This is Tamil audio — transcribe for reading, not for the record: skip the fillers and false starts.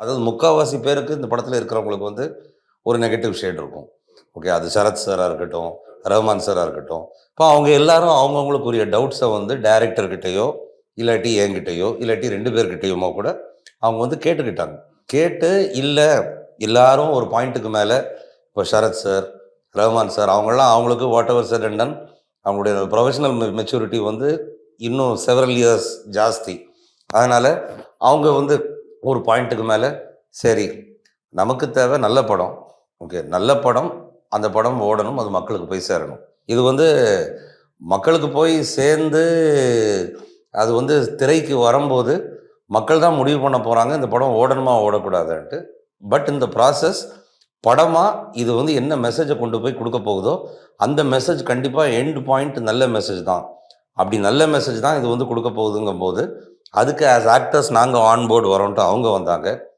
அதாவது முக்காவாசி பேருக்கு இந்த படத்துல இருக்கிறவங்களுக்கு வந்து ஒரு நெகட்டிவ் ஷேட் இருக்கும். ஓகே. அது சரத் சாரா இருக்கட்டும், ரஹ்மான் சாரா இருக்கட்டும். இப்போ அவங்க எல்லாரும் அவங்கவங்களுக்குரிய டவுட்ஸ வந்து டைரக்டர் கிட்டயோ, இல்லாட்டி என்கிட்டயோ, இல்லாட்டி 2 பேர்கிட்டயுமோ கூட அவங்க வந்து கேட்டுக்கிட்டாங்க. கேட்டு இல்ல எல்லாரும் ஒரு பாயிண்ட்டுக்கு மேல இப்போ சரத் சார், ரஹ்மான் சார் அவங்கலாம் அவங்களுக்கு what ever said and ton அவங்களுடைய ப்ரொஃபஷனல் மெச்சூரிட்டி வந்து இன்னும் செவரல் இயர்ஸ் ஜாஸ்தி. அதனால அவங்க வந்து ஒரு பாயிண்ட்டுக்கு மேல சரி நமக்கு தேவை நல்ல படம். ஓகே. நல்ல படம். அந்த படம் ஓடணும். அது மக்களுக்கு போய் சேரணும். இது வந்து மக்களுக்கு போய் சேர்ந்து, அது வந்து திரைக்கு வரும்போது, மக்கள் தான் முடிவு பண்ண போறாங்க. இந்த படம் ஓடணுமா? ஓடக்கூடாதான்ட்டு. பட் இந்த ப்ராசஸ் படமா இது வந்து என்ன மெசேஜ கொண்டு போய் குடுக்க போகுதோ, அந்த மெசேஜ் கண்டிப்பா எண்ட் பாயிண்ட் நல்ல மெசேஜ் தான். அப்படி நல்ல மெசேஜ் தான் இது வந்து குடுக்க போகுதுங்கும்போது, அதுக்கு ஆஸ் ஆக்டர்ஸ் நாங்க ஆன் போர்ட் வரோன்ட்டு அவங்க வந்தாங்க.